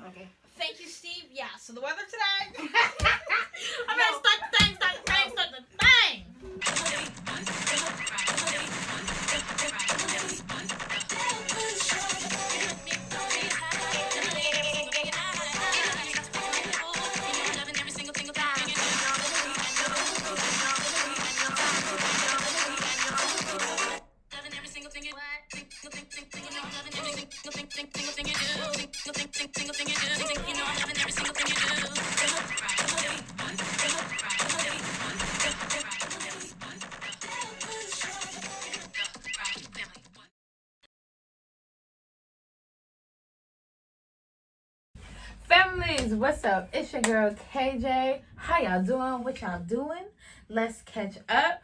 Okay. Thank you, Steve. Yeah, so the weather today. I'm going to start the thing. Families, what's up? It's your girl KJ. How y'all doing? What y'all doing? Let's catch up.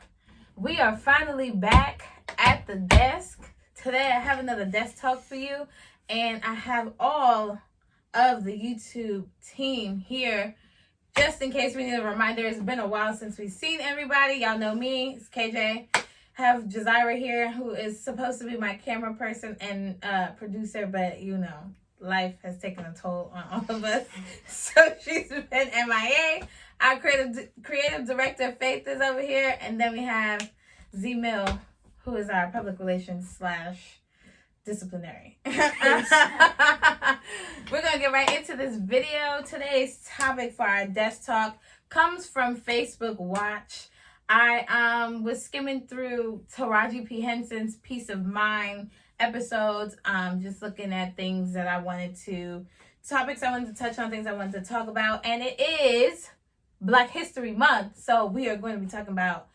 We are finally back at the desk. Today I have another desk talk for you, and I have all of the YouTube team here just in case we need a reminder. It's been a while since we've seen everybody. Y'all know me. It's KJ. Have Jazira here, who is supposed to be my camera person and producer, but you know, life has taken a toll on all of us, so she's been MIA. Our creative director Faith is over here, and then we have Z Mill, who is our public relations / disciplinary. We're gonna get right into this video. Today's topic for our desk talk comes from Facebook Watch. I was skimming through Taraji P. Henson's Peace of Mind episodes, just looking at things that I wanted to, topics I wanted to touch on, things I wanted to talk about, and it is Black History Month, so we are going to be talking about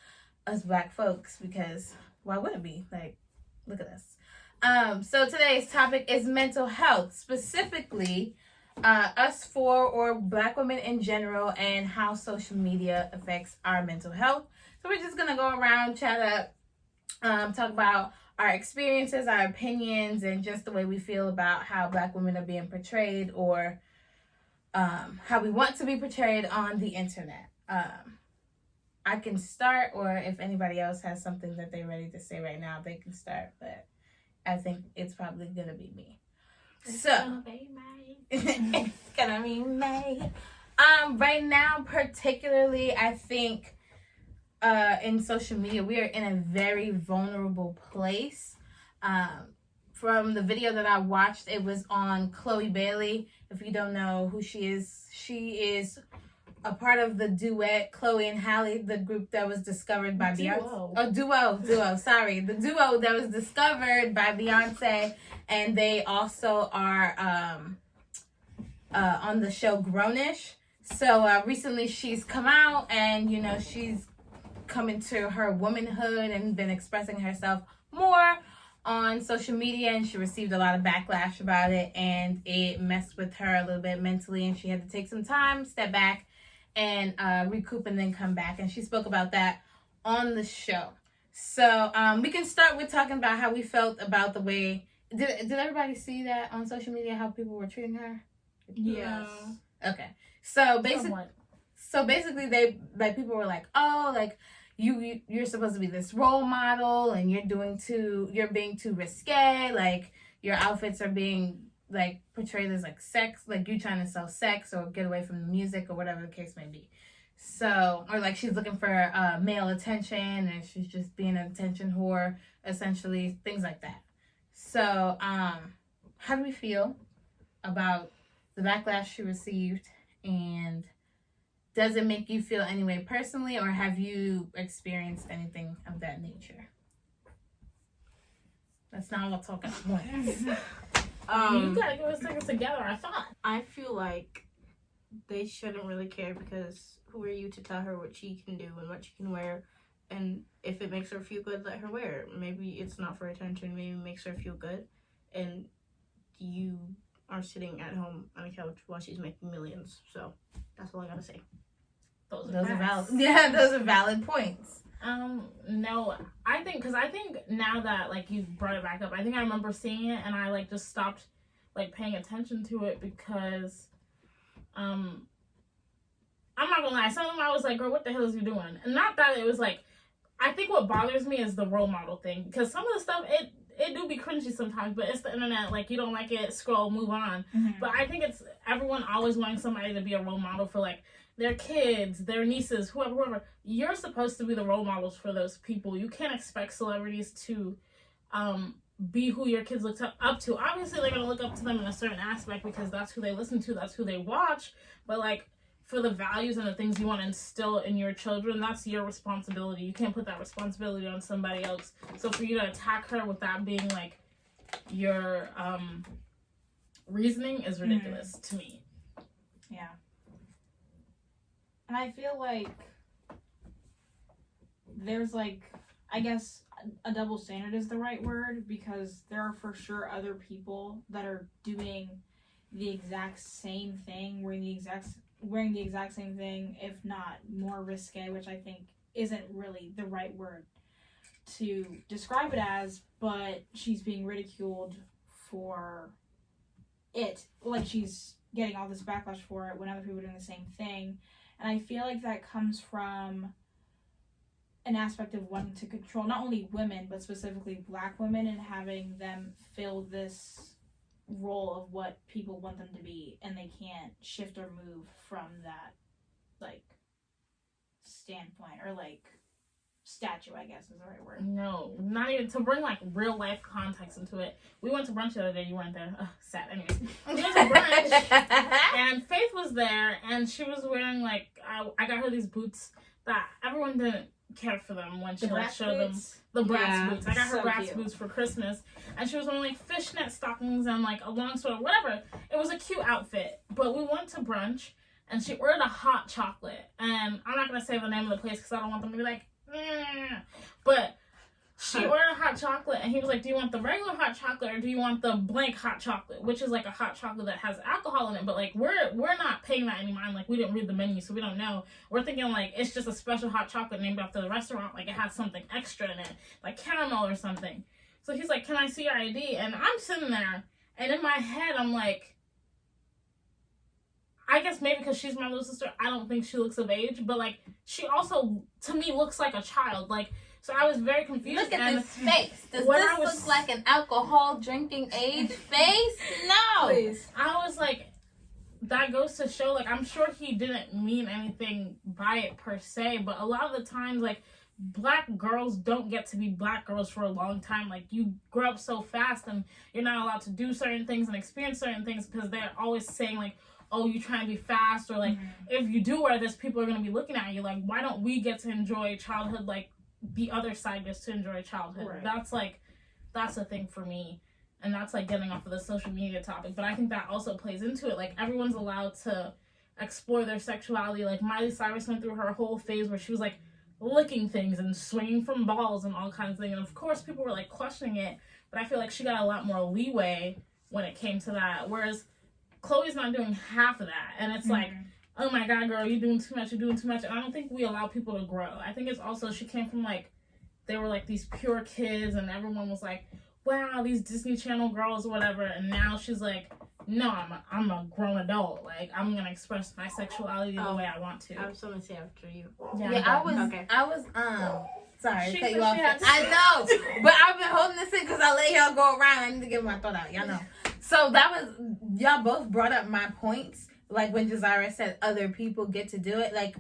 us Black folks, because why wouldn't it be? Like, look at us. So today's topic is mental health, specifically us or Black women in general, and how social media affects our mental health. So we're just gonna go around, chat up, talk about our experiences, our opinions, and just the way we feel about how Black women are being portrayed, or how we want to be portrayed on the internet. I can start, or if anybody else has something that they're ready to say right now, they can start, but I think it's probably gonna be me. It's gonna be me. Right now, particularly, I think in social media, we are in a very vulnerable place. From the video that I watched, it was on Chloe Bailey. If you don't know who she is a part of the duet Chloe and Halle, the group that was discovered by Beyonce. Oh, duo. Sorry, the duo that was discovered by Beyonce, and they also are on the show Grownish. So recently, she's come out, and you know, she's come into her womanhood and been expressing herself more on social media, and she received a lot of backlash about it, and it messed with her a little bit mentally, and she had to take some time, step back, and recoup, and then come back. And she spoke about that on the show. So we can start with talking about how we felt about the way. Did everybody see that on social media, how people were treating her? Yes. Okay. So basically they, like, people were like, oh, like, you're supposed to be this role model, and you're being too risque, like your outfits are being like portrayed as like sex, like you trying to sell sex or get away from the music or whatever the case may be. So, or like she's looking for male attention, and she's just being an attention whore, essentially, things like that. So how do we feel about the backlash she received, and does it make you feel any way personally, or have you experienced anything of that nature? That's not all talking at once. You gotta give us things together, I thought. I feel like they shouldn't really care, because who are you to tell her what she can do and what she can wear? And if it makes her feel good, let her wear it. Maybe it's not for attention, maybe it makes her feel good, and you are sitting at home on a couch while she's making millions. So that's all I gotta say. Those are valid. Yeah, those are valid points. No, I think now that, like, you brought it back up, I think I remember seeing it, and I, like, just stopped, like, paying attention to it, because, I'm not gonna lie, some of them I was like, girl, what the hell is you doing? And not that it was, like, I think what bothers me is the role model thing, because some of the stuff, it do be cringy sometimes, but it's the internet. Like, you don't like it, scroll, move on. But I think it's everyone always wanting somebody to be a role model for, like, their kids, their nieces, whoever. You're supposed to be the role models for those people. You can't expect celebrities to be who your kids look up to. Obviously, they're going to look up to them in a certain aspect because that's who they listen to, that's who they watch. But, like, for the values and the things you want to instill in your children, that's your responsibility. You can't put that responsibility on somebody else. So for you to attack her with that being, like, your reasoning is ridiculous to me. Yeah. And I feel like there's, like, I guess a double standard is the right word, because there are for sure other people that are doing the exact same thing, wearing the exact same thing, if not more risque, which I think isn't really the right word to describe it as, but she's being ridiculed for it. Like, she's getting all this backlash for it when other people are doing the same thing. And I feel like that comes from an aspect of wanting to control not only women, but specifically Black women, and having them fill this role of what people want them to be, and they can't shift or move from that, like, standpoint, or, like, statue, I guess is the right word. No, not even to bring, like, real life context into it. We went to brunch the other day. You weren't there. Sad. Anyways, we went to brunch and Faith was there, and she was wearing, like, I got her these boots that everyone didn't care for them when she like showed them the Bratz boots. I got her Bratz boots for Christmas, and she was wearing like fishnet stockings and like a long sweater, whatever. It was a cute outfit. But we went to brunch, and she ordered a hot chocolate, and I'm not gonna say the name of the place because I don't want them to be like, but she ordered a hot chocolate, and he was like, do you want the regular hot chocolate or do you want the blank hot chocolate, which is like a hot chocolate that has alcohol in it, but like we're not paying that any mind. Like, we didn't read the menu, so we don't know. We're thinking like it's just a special hot chocolate named after the restaurant, like it has something extra in it, like caramel or something. So he's like, can I see your ID? And I'm sitting there, and in my head I'm like, I guess maybe because she's my little sister, I don't think she looks of age, but like she also to me looks like a child. Like, so I was very confused. Look at this face. Does this look like an alcohol drinking age face? No. Please. I was like, that goes to show, like, I'm sure he didn't mean anything by it per se, but a lot of the times, like, Black girls don't get to be Black girls for a long time. Like, you grow up so fast and you're not allowed to do certain things and experience certain things because they're always saying, like, oh, you trying to be fast, or like, if you do wear this, people are going to be looking at you. Like, why don't we get to enjoy childhood like the other side gets to enjoy childhood? Right. That's a thing for me, and that's like getting off of the social media topic, but I think that also plays into it. Like, everyone's allowed to explore their sexuality. Like, Miley Cyrus went through her whole phase where she was like licking things and swinging from balls and all kinds of things, and of course people were like questioning it, but I feel like she got a lot more leeway when it came to that, whereas Chloe's not doing half of that. And it's like, oh my God, girl, you're doing too much. And I don't think we allow people to grow. I think it's also, she came from like, they were like these pure kids, and everyone was like, wow, these Disney Channel girls or whatever. And now she's like, no, I'm a grown adult. Like, I'm going to express my sexuality the way I want to. I have something to say after you. Yeah, I was sorry to cut you off. I know, but I've been holding this in because I let y'all go around. I need to get my thought out. Y'all know. So that was, y'all both brought up my points. Like when Jazira said other people get to do it. Like,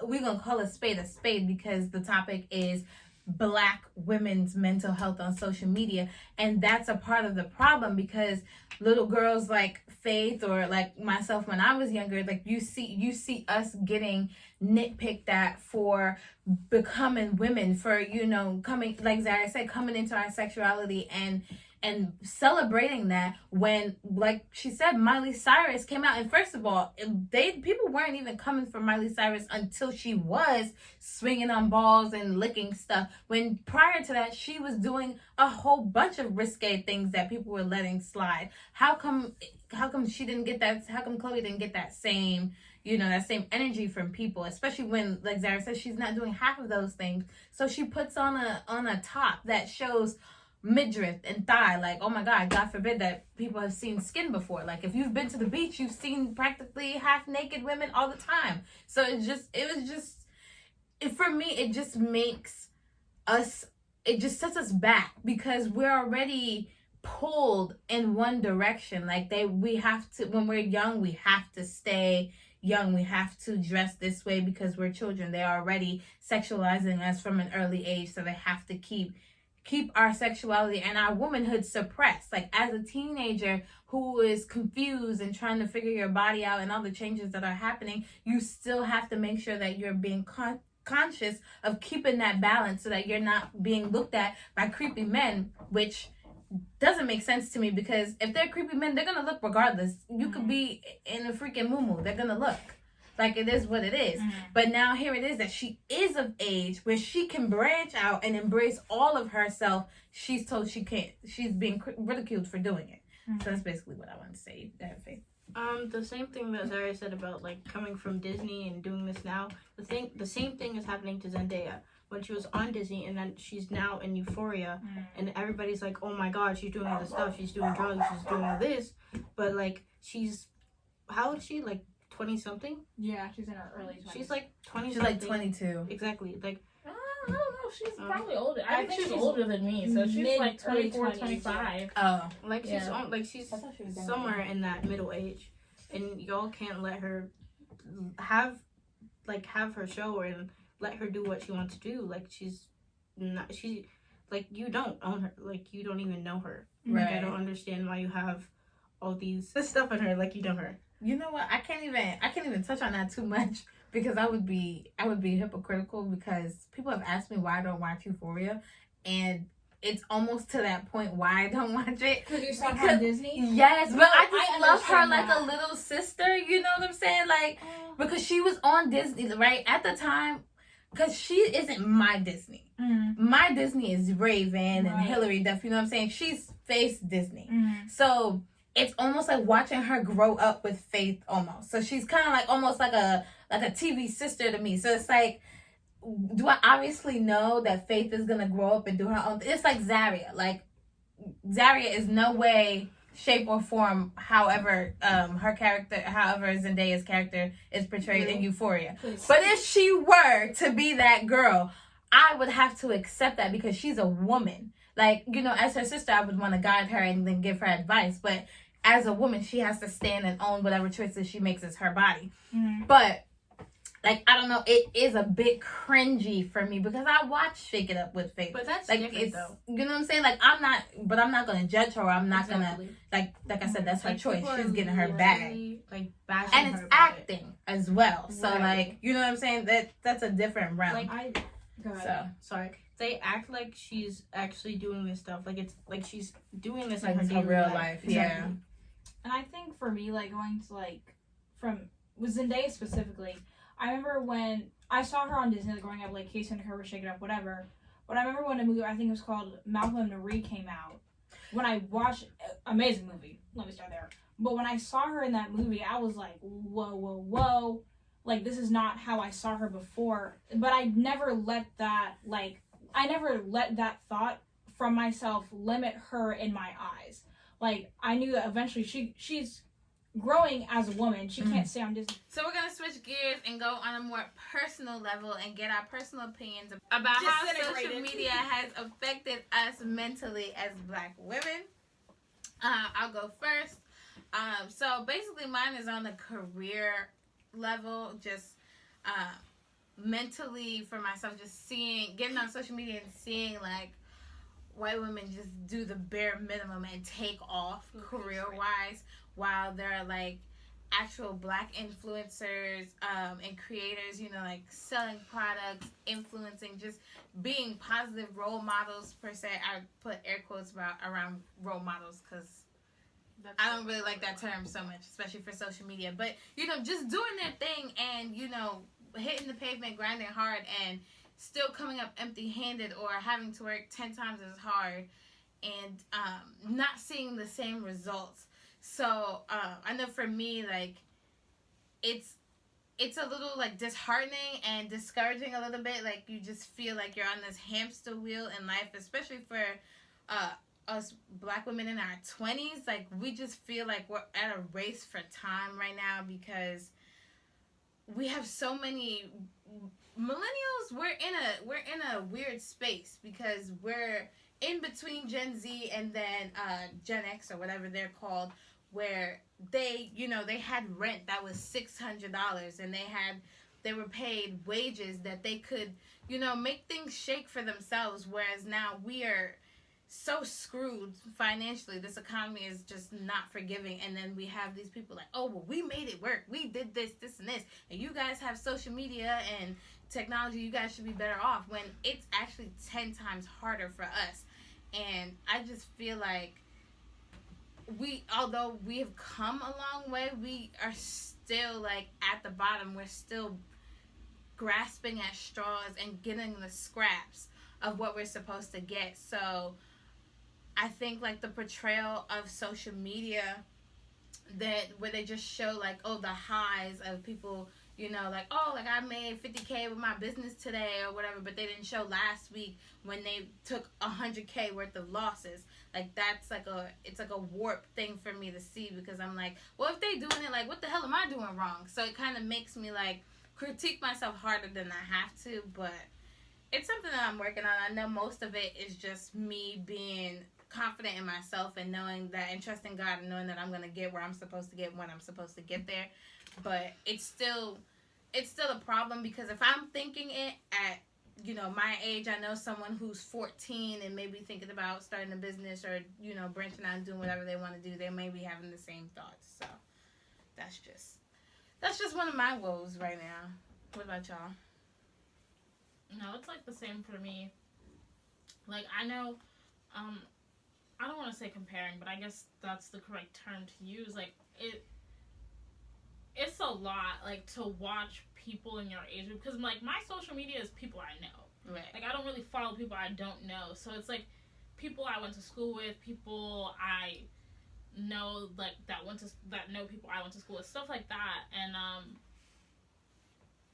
we're going to call a spade because the topic is Black women's mental health on social media. And that's a part of the problem, because little girls like Faith or like myself when I was younger, like you see us getting nitpicked at for becoming women, for, you know, coming, like Zara said, coming into our sexuality and celebrating that, when, like she said, Miley Cyrus came out. And first of all, people weren't even coming for Miley Cyrus until she was swinging on balls and licking stuff, when prior to that she was doing a whole bunch of risque things that people were letting slide. How come she didn't get that? How come Chloe didn't get that same, you know, that same energy from people, especially when, like Zara says, she's not doing half of those things. So she puts on a top that shows midriff and thigh. Like, oh my God forbid that people have seen skin before. Like, if you've been to the beach, you've seen practically half naked women all the time. So for me, it just makes us it just sets us back because we're already pulled in one direction. Like we have to, when we're young, we have to stay young. We have to dress this way because we're children. They're already sexualizing us from an early age, so they have to keep our sexuality and our womanhood suppressed. Like as a teenager who is confused and trying to figure your body out and all the changes that are happening, you still have to make sure that you're being conscious of keeping that balance so that you're not being looked at by creepy men, which doesn't make sense to me because if they're creepy men, they're gonna look regardless. You could be in a freaking muumuu, they're gonna look. Like, it is what it is. But now here it is that she is of age where she can branch out and embrace all of herself. She's told she can't. She's being ridiculed for doing it. So that's basically what I want to say. Go ahead, Faith. The same thing that Zara said about like coming from Disney and doing this now. The same thing is happening to Zendaya when she was on Disney and then she's now in Euphoria and everybody's like, oh my god, she's doing all this stuff, she's doing drugs, she's doing all this, but like how old is she? Like 20 something? Yeah, she's in her early 20s. She's like 20 She's something. like 22. Exactly. Like I don't know. She's probably older. I think she's older than me. So she's like 24, 25. Oh. Like she's on, like she's I thought she was somewhere in that middle age, and y'all can't let her have her show and let her do what she wants to do. Like like you don't own her. Like you don't even know her. Right. Like I don't understand why you have all these stuff on her. Like you know her. You know what? I can't even touch on that too much because I would be hypocritical because people have asked me why I don't watch Euphoria, and it's almost to that point why I don't watch it. Because you saw her on Disney? Yes, but I just love her like that. a little sister, you know what I'm saying? Like, because she was on Disney, right? At the time, because she isn't my Disney. My Disney is Raven and Hilary Duff, you know what I'm saying? She's Faith's Disney. So it's almost like watching her grow up with Faith almost. So she's kind of like almost like a TV sister to me. So it's like, do I obviously know that Faith is going to grow up and do her own? It's like Zaria. Like, Zaria is no way, shape, or form, however Zendaya's character is portrayed in Euphoria. But if she were to be that girl, I would have to accept that because she's a woman. Like, you know, as her sister, I would want to guide her and then give her advice. But as a woman, she has to stand and own whatever choices she makes as her body. But like, I don't know, it is a bit cringy for me because I watch Shake It Up with Faith. But that's like, different though. You know what I'm saying? Like, I'm not going to judge her. Or I'm not going to, like I said, that's her choice. She's getting her bag. Like, bashing and it's her acting as well. So, Right. like, you know what I'm saying? That's a different realm. Like, sorry. They act like she's actually doing this stuff. Like, it's like she's doing this like in her daily real life. life. Exactly. Yeah. And I think for me, like, going to, like, with Zendaya specifically, I remember when I saw her on Disney, like, growing up, like, Casey Undercover, Shake It Up, whatever. But I remember when a movie, I think it was called Malcolm and Marie came out. When I watched, amazing movie. Let me start there. But when I saw her in that movie, I was like, whoa. Like, this is not how I saw her before. But I never let that thought from myself limit her in my eyes. Like, I knew that eventually she's growing as a woman. She can't stay on Disney. So we're going to switch gears and go on a more personal level and get our personal opinions about how social media has affected us mentally as Black women. I'll go first. So basically mine is on the career level, just mentally for myself, just getting on social media and seeing like white women just do the bare minimum and take off career-wise, while there are like actual Black influencers and creators, you know, like selling products, influencing, just being positive role models per se. I put air quotes around role models because I don't really like that term so much, especially for social media. But, you know, just doing their thing and, you know, hitting the pavement, grinding hard, and still coming up empty-handed or having to work 10 times as hard and not seeing the same results. So I know for me, like, it's a little, like, disheartening and discouraging a little bit. Like, you just feel like you're on this hamster wheel in life, especially for us Black women in our 20s. Like, we just feel like we're at a race for time right now because we have so many millennials. We're in a weird space because we're in between Gen Z and then Gen X or whatever they're called, where they had rent that was $600 and they were paid wages that they could make things shake for themselves, whereas now we are so screwed financially. This economy is just not forgiving, and then we have these people like, oh well, we made it work, we did this and this, and you guys have social media and technology, you guys should be better off, when it's actually 10 times harder for us. And I just feel like although we have come a long way, we are still like at the bottom. We're still grasping at straws and getting the scraps of what we're supposed to get. So I think like the portrayal of social media, that where they just show like, oh, the highs of people, like, oh, like I made $50K with my business today or whatever, but they didn't show last week when they took $100K worth of losses. Like that's like it's like a warped thing for me to see, because I'm like, well, if they doing it, like what the hell am I doing wrong? So it kind of makes me like critique myself harder than I have to, but it's something that I'm working on. I know most of it is just me being confident in myself and knowing that, and trusting God and knowing that I'm going to get where I'm supposed to get when I'm supposed to get there. But it's still a problem, because if I'm thinking it at my age, I know someone who's 14 and maybe thinking about starting a business or branching out and doing whatever they want to do, they may be having the same thoughts. So that's just one of my woes right now. What about y'all? No, it's like the same for me. Like I know, I don't want to say comparing, but I guess that's the correct term to use. Like it's a lot, like, to watch people in your age group, because like my social media is people I know. Right. Like I don't really follow people I don't know, so it's like people I went to school with, people I know, like that know people I went to school with, stuff like that. And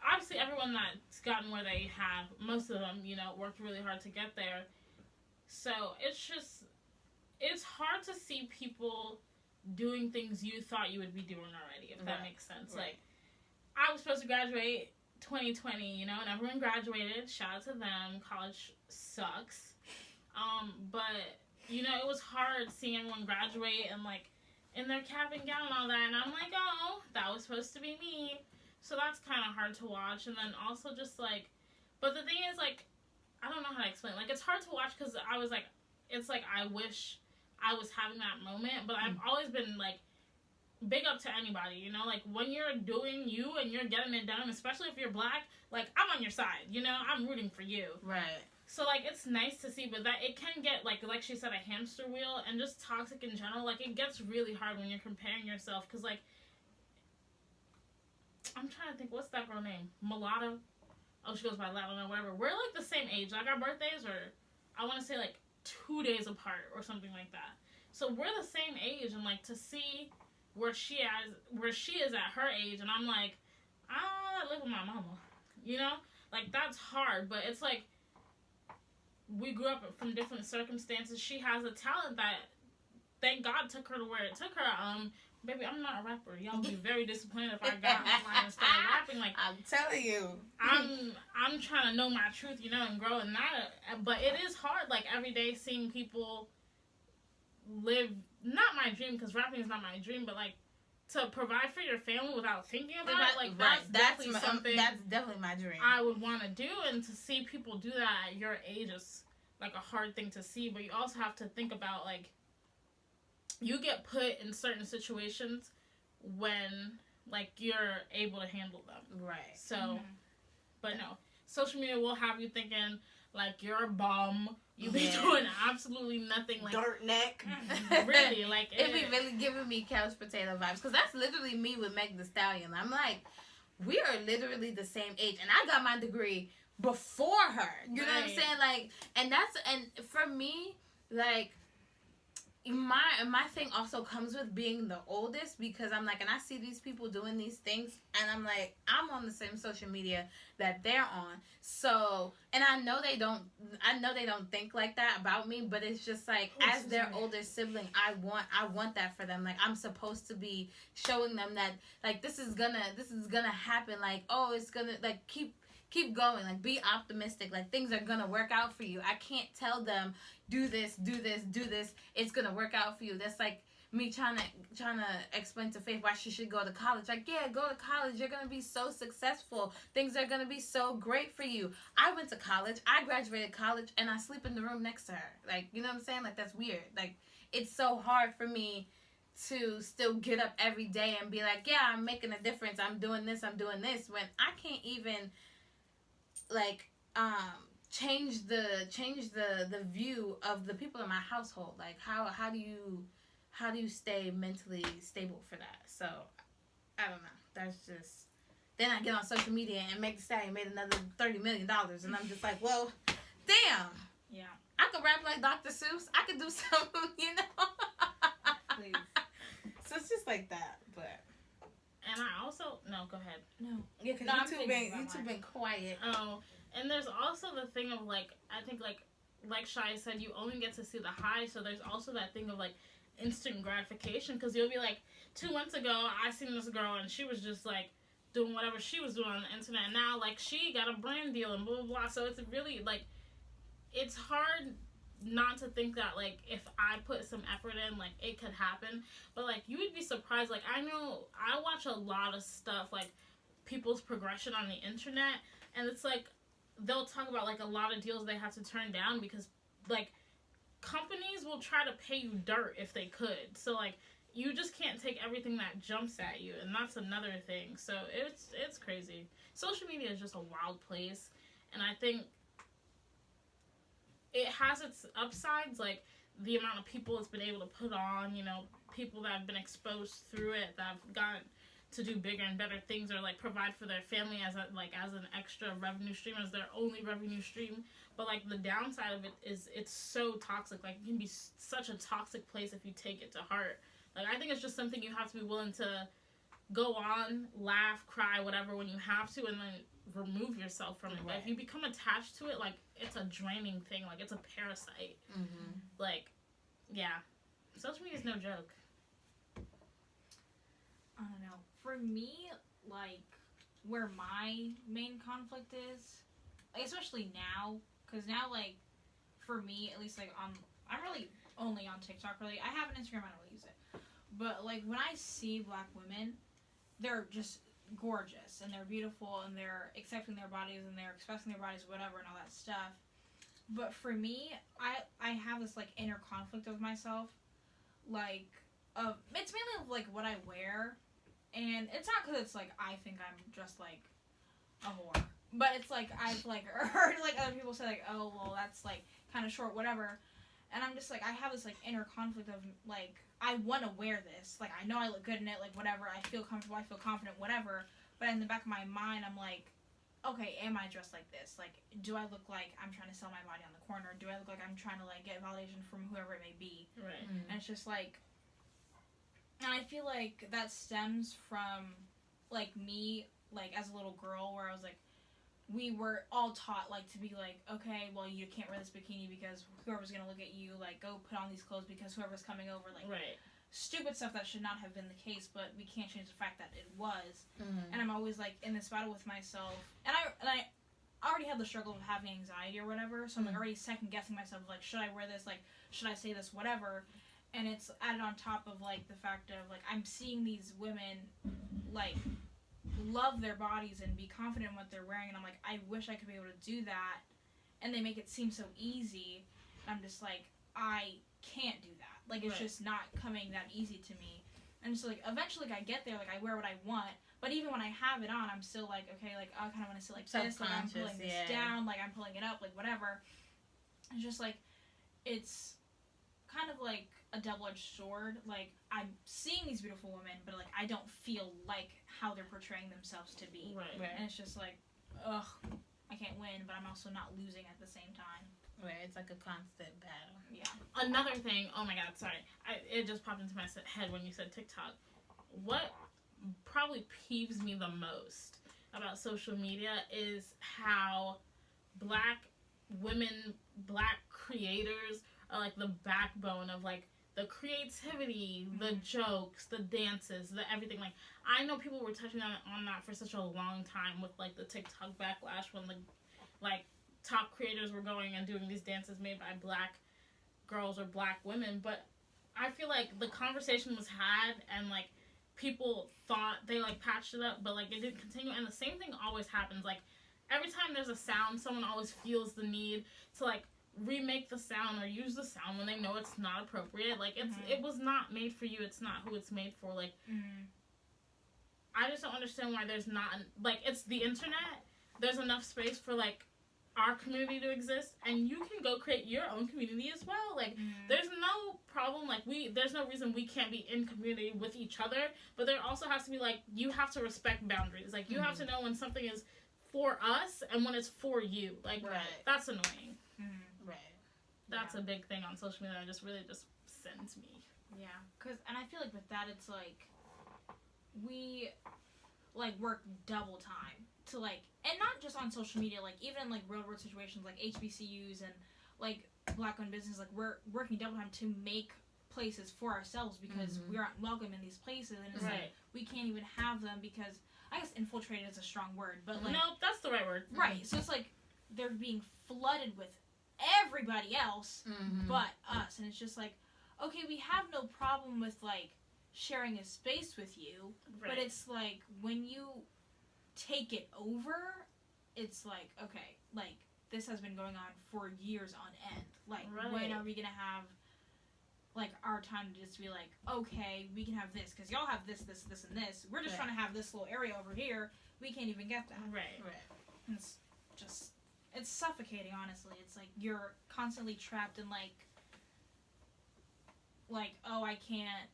obviously everyone that's gotten where they have, most of them, worked really hard to get there. So it's hard to see people doing things you thought you would be doing already, if that makes sense. Right. Like, I was supposed to graduate 2020, and everyone graduated. Shout out to them. College sucks. But, it was hard seeing everyone graduate and, like, in their cap and gown and all that, and I'm like, oh, that was supposed to be me. So that's kind of hard to watch. And then also just, like, but the thing is, like, I don't know how to explain. Like, it's hard to watch because I was, like, it's like I wish I was having that moment, but I've always been, like, big up to anybody, like, when you're doing you and you're getting it done, especially if you're black, like, I'm on your side, I'm rooting for you. Right. So, like, it's nice to see, but that it can get, like she said, a hamster wheel, and just toxic in general. Like, it gets really hard when you're comparing yourself, because, like, I'm trying to think, what's that girl name? Mulatto? Oh, she goes by Lato, no, whatever. We're, like, the same age. Like, our birthdays are, I want to say, like, 2 days apart or something like that. So we're the same age, and like to see where she is at her age, and I'm like, I live with my mama, like that's hard. But it's like we grew up from different circumstances. She has a talent that, thank God, took her to where it took her. Baby, I'm not a rapper. Y'all would be very disappointed if I got online and started rapping. Like, I'm telling you, I'm trying to know my truth, and grow in that. But it is hard, like, every day seeing people live, not my dream, because rapping is not my dream, but, like, to provide for your family without thinking about it, like, that's definitely something that's definitely my dream I would want to do. And to see people do that at your age is, like, a hard thing to see. But you also have to think about, like, you get put in certain situations when, like, you're able to handle them. Right. So, but no. Social media will have you thinking, like, you're a bum. You be doing absolutely nothing. Like, dirt neck. Really, like, it be really giving me couch potato vibes. Because that's literally me with Meg Thee Stallion. I'm like, we are literally the same age. And I got my degree before her. You know what I'm saying? Like, and for me, like, my thing also comes with being the oldest, because I'm like, and I see these people doing these things, and I'm like, I'm on the same social media that they're on, so, and I know they don't think like that about me, but it's just like, as their older sibling, I want that for them. Like, I'm supposed to be showing them that, like, this is gonna happen, like, oh, it's gonna, like, keep going, like, be optimistic, like, things are gonna work out for you. I can't tell them, do this, it's gonna work out for you. That's like me trying to explain to Faith why she should go to college. Like, yeah, go to college, you're gonna be so successful, things are gonna be so great for you. I went to college, I graduated college, and I sleep in the room next to her. Like, you know what I'm saying? Like, that's weird. Like, it's so hard for me to still get up every day and be like, yeah, I'm making a difference, I'm doing this, when I can't even, like, change the view of the people in my household. Like, how do you stay mentally stable for that? So I don't know. That's just, then I get on social media and make the Stallion made another $30 million, and I'm just like, well, damn. Yeah. I could rap like Dr. Seuss. I could do something, you know. Please. So it's just like that, but. And I also, no, go ahead. No. Yeah, because you two been quiet. Oh, and there's also the thing of, like, I think, like Shai said, you only get to see the high, so there's also that thing of, like, instant gratification, because you'll be like, 2 months ago, I seen this girl, and she was just, like, doing whatever she was doing on the internet, and now, like, she got a brand deal, and blah, blah, blah, so it's really, like, it's hard not to think that, like, if I put some effort in, like, it could happen. But, like, you would be surprised. Like, I know I watch a lot of stuff, like, people's progression on the internet, and it's like, they'll talk about, like, a lot of deals they have to turn down because, like, companies will try to pay you dirt if they could. So, like, you just can't take everything that jumps at you, and that's another thing. So it's crazy. Social media is just a wild place, and I think it has its upsides, like the amount of people it's been able to put on, you know, people that have been exposed through it, that have gotten to do bigger and better things, or like provide for their family as an extra revenue stream, as their only revenue stream. But like the downside of it is it's so toxic. Like, it can be such a toxic place if you take it to heart. Like, I think it's just something you have to be willing to go on, laugh, cry, whatever, when you have to, and then remove yourself from it. Right. But if you become attached to it, like, it's a draining thing. Like, it's a parasite. Mm-hmm. Like, yeah. Social media is no joke. I don't know. For me, like, where my main conflict is, like, especially now, because now, like, for me, at least, like, I'm really only on TikTok, really. I have an Instagram, I don't really use it. But, like, when I see black women, they're just gorgeous, and they're beautiful, and they're accepting their bodies, and they're expressing their bodies, whatever, and all that stuff. But for me, I have this, like, inner conflict of myself. Like, it's mainly of, like, what I wear. And it's not because it's, like, I think I'm just, like, a whore. But it's, like, I've, like, heard, like, other people say, like, oh, well, that's, like, kind of short, whatever. And I'm just, like, I have this, like, inner conflict of, like, I want to wear this. Like, I know I look good in it, like, whatever. I feel comfortable, I feel confident, whatever. But in the back of my mind, I'm, like, okay, am I dressed like this? Like, do I look like I'm trying to sell my body on the corner? Do I look like I'm trying to, like, get validation from whoever it may be? Right. Mm-hmm. And it's just, like... And I feel like that stems from, like, me, like, as a little girl, where I was, like, we were all taught, like, to be, like, okay, well, you can't wear this bikini because whoever's gonna look at you, like, go put on these clothes because whoever's coming over, like, right. Stupid stuff that should not have been the case, but we can't change the fact that it was. Mm-hmm. And I'm always, like, in this battle with myself. And I already have the struggle of having anxiety or whatever, so I'm, like, already second-guessing myself, like, should I wear this, like, should I say this, whatever. And it's added on top of, like, the fact of, like, I'm seeing these women, like, love their bodies and be confident in what they're wearing. And I'm like, I wish I could be able to do that. And they make it seem so easy. And I'm just like, I can't do that. Like, it's just not coming that easy to me. And so, like, eventually, like, I get there, like, I wear what I want. But even when I have it on, I'm still like, okay, like, I kind of want to sit like this. Like, I'm pulling this down. Like, I'm pulling it up. Like, whatever. It's just, like, it's kind of like a double-edged sword. Like, I'm seeing these beautiful women, but, like, I don't feel like how they're portraying themselves to be. Right. And it's just like, ugh, I can't win, but I'm also not losing at the same time. Right, it's like a constant battle. Yeah. Another thing, oh my god, sorry. It just popped into my head when you said TikTok. What probably peeves me the most about social media is how black women, black creators are like the backbone of like the creativity, the jokes, the dances, the everything. Like, I know people were touching on that for such a long time with like the TikTok backlash when the like top creators were going and doing these dances made by black girls or black women, but I feel like the conversation was had and like people thought they like patched it up, but like it didn't continue. And the same thing always happens. Like every time there's a sound, someone always feels the need to like remake the sound or use the sound when they know it's not appropriate. Like it was not made for you. It's not who it's made for. Like I just don't understand why there's not like it's the internet. There's enough space for like our community to exist, and you can go create your own community as well. Like there's no problem. Like there's no reason we can't be in community with each other. But there also has to be like you have to respect boundaries. Like you have to know when something is for us and when it's for you. Like that's annoying. Right. That's a big thing on social media that just really just sends me. Yeah, and I feel like with that it's like we like work double time to like, and not just on social media, like even in like real world situations like HBCUs and like black owned business, like we're working double time to make places for ourselves because we aren't welcome in these places, and it's like we can't even have them because I guess infiltrated is a strong word, but like no, that's the right word. Right. So it's like they're being flooded with everybody else but us, and it's just like, okay, we have no problem with like sharing a space with you, but it's like when you take it over, it's like, okay, like this has been going on for years on end. Like when are we gonna have like our time to just be like, okay, we can have this because y'all have this, this, this, and this. We're just trying to have this little area over here. We can't even get that. Right. And it's just, it's suffocating, honestly. It's like you're constantly trapped in like, oh, I can't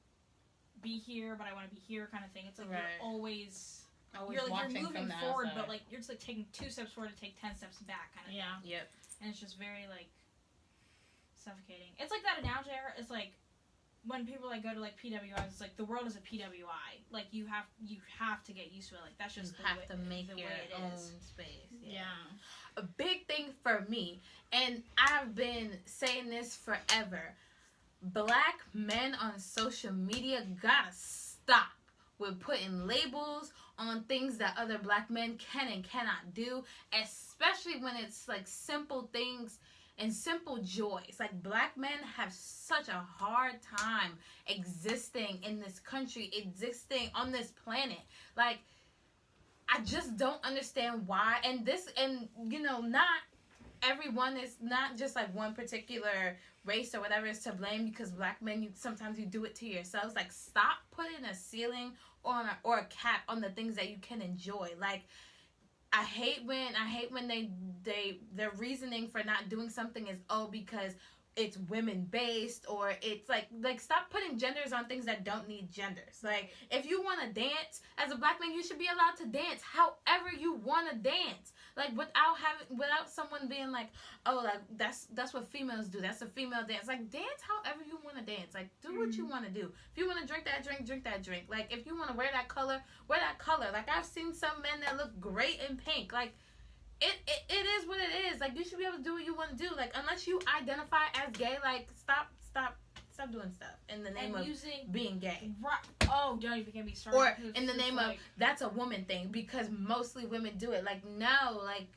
be here, but I want to be here kind of thing. It's like you're always you're moving forward, but like you're just like taking 2 steps forward to take 10 steps back kind of thing. Yep. And it's just very like suffocating. It's like that analogy. It's like when people like go to like PWIs, it's like the world is a PWI. Like you have to get used to it. Like that's just you have to make your own space. Yeah. A big thing for me, and I've been saying this forever, black men on social media gotta stop with putting labels on things that other black men can and cannot do, especially when it's like simple things and simple joys. Like black men have such a hard time existing in this country, existing on this planet. Like I just don't understand why. And you know, not everyone is, not just like one particular race or whatever is to blame, because black men, sometimes you do it to yourselves. Like stop putting a ceiling or a cap on the things that you can enjoy. Like I hate when their reasoning for not doing something is, oh, because it's women based, or it's like stop putting genders on things that don't need genders. Like if you want to dance as a black man, you should be allowed to dance however you want to dance. Like without someone being like, oh, like that's what females do. That's a female dance. Like dance however you want to dance. Like do what you want to do. If you want to drink that drink. Like if you want to wear that color, wear that color. Like I've seen some men that look great in pink. Like it is what it is. Like you should be able to do what you want to do. Like unless you identify as gay, like stop doing stuff in the name of being gay. Right. Oh, don't even get me started. Or in the name of that's a woman thing, because mostly women do it. Like no, like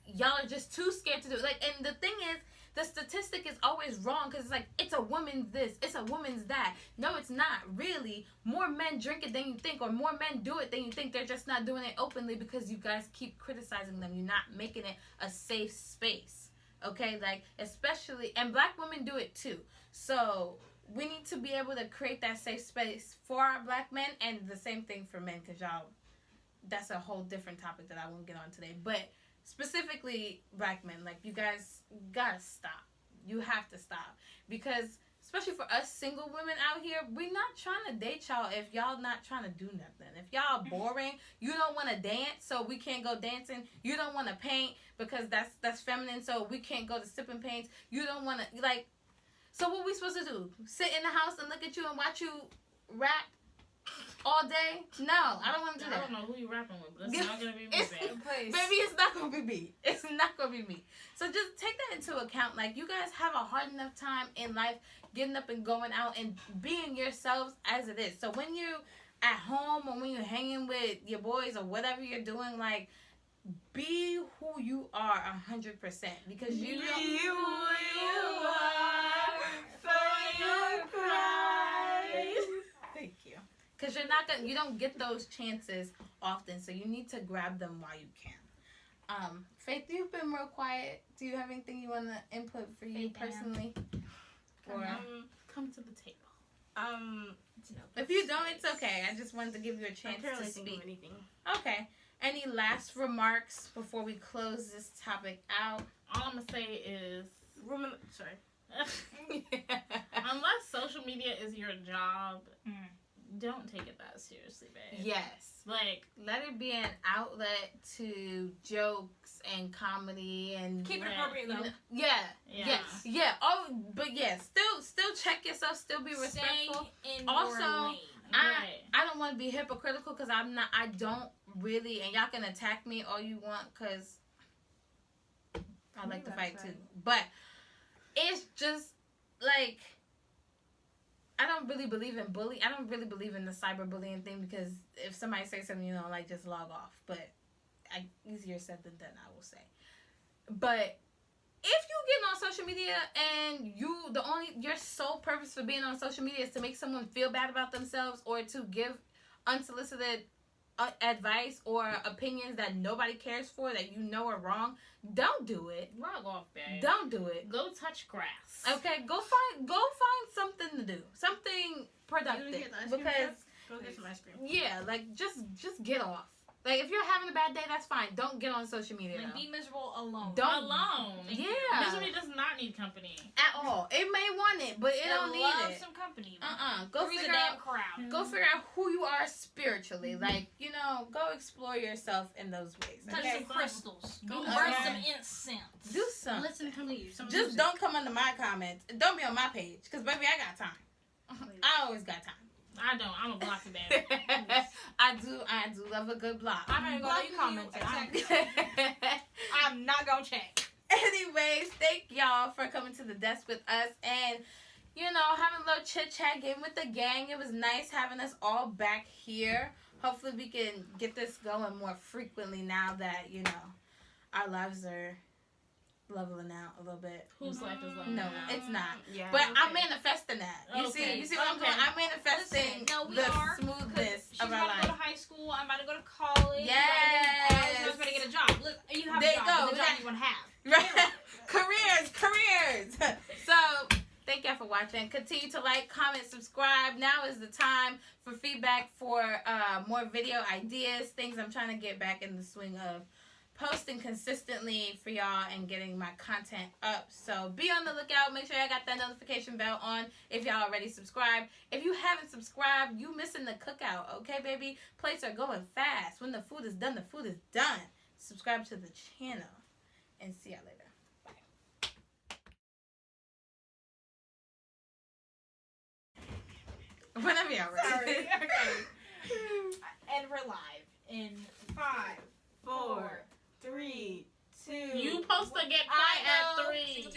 y'all are just too scared to do it. Like, and the thing is, the statistic is always wrong, because it's like it's a woman's this, it's a woman's that. No, it's not really. More men drink it than you think, or more men do it than you think. They're just not doing it openly because you guys keep criticizing them. You're not making it a safe space. Okay, like especially, and black women do it too. So we need to be able to create that safe space for our black men, and the same thing for men, because y'all, that's a whole different topic that I won't get on today. But specifically black men, like you guys gotta stop. You have to stop, because especially for us single women out here, we're not trying to date y'all if y'all not trying to do nothing. If y'all boring, you don't want to dance, so we can't go dancing. You don't want to paint because that's feminine, so we can't go to sipping paints. You don't want to, like, so what we supposed to do? Sit in the house and look at you and watch you rap all day? No, I don't want to do that. I don't know who you rapping with, but it's not going to be me, babe. Baby, it's not going to be me. It's not going to be me. So just take that into account. Like, you guys have a hard enough time in life getting up and going out and being yourselves as it is. So when you're at home or when you're hanging with your boys or whatever you're doing, like, be who you are 100%. Because you don't... Be who you are for your pride. Thank you. Because you don't get those chances often, so you need to grab them while you can. Faith, you've been real quiet. Do you have anything you want to input for you personally? Or Come to the table. if you don't, it's okay. I just wanted to give you a chance to speak. Anything. Okay. Any last remarks before we close this topic out? All I'm going to say is... Sorry. Unless social media is your job, don't take it that seriously, babe. Yes. Like, let it be an outlet to jokes and comedy and Keep it appropriate though. Yeah. Yeah. Yes. Yeah. Oh, but yeah. Still check yourself. Still be respectful. Stay in Also, your lane. I don't want to be hypocritical because I don't really, and y'all can attack me all you want because I like to fight too. But it's just like, I don't really believe in bullying. I don't really believe in the cyberbullying thing because if somebody says something you don't like, just log off. But easier said than done, I will say. But if you get on social media and your sole purpose for being on social media is to make someone feel bad about themselves or to give unsolicited advice or opinions that nobody cares for that you know are wrong, don't do it. log off, babe. Don't do it. Go touch grass. Okay, go find something to do, something productive because Go get some ice cream. yeah, like just get off. Like if you're having a bad day, that's fine. Don't get on social media. Like, though. be miserable alone. Don't Alone. Yeah, Misery does not need company. at all. It may want it, but it don't need love it. some company. Go Three's a figure damn out. crowd. Go figure out who you are spiritually. Like, go explore yourself in those ways. Touch Okay? some crystals. Go Burn okay. some incense. Do something. Listen to me. Just don't come under my comments. Don't be on my page, because baby, I got time. I always got time. I don't. I'm a block babe. I do love a good block. I'm gonna go to your comments. Exactly. I'm not gonna check. Anyways, thank y'all for coming to the desk with us and having a little chit chat, getting with the gang. It was nice having us all back here. Hopefully we can get this going more frequently now that our lives are leveling out a little bit. Whose life is leveling No, out? it's not. Yeah. But I'm manifesting that. You Okay. see what I'm doing? Okay. I'm manifesting Listen, we the are, smoothness She's of our about to go to life. high school. I'm about to go to college. Yes. I'm about to get a job. Look, you have There a you job. go. But the job That- you want to have. Right. careers. So thank y'all for watching. Continue to like, comment, subscribe. Now is the time for feedback for more video ideas, things I'm trying to get back in the swing of posting consistently for y'all and getting my content up. So be on the lookout. Make sure y'all got that notification bell on if y'all already subscribed. If you haven't subscribed, you missing the cookout. Okay, baby? Plates are going fast. When the food is done, the food is done. Subscribe to the channel and see y'all later. Whenever y'all ready. Sorry. Okay. And we're live in 5, 4, 3, 2. You supposed to get quiet at 3.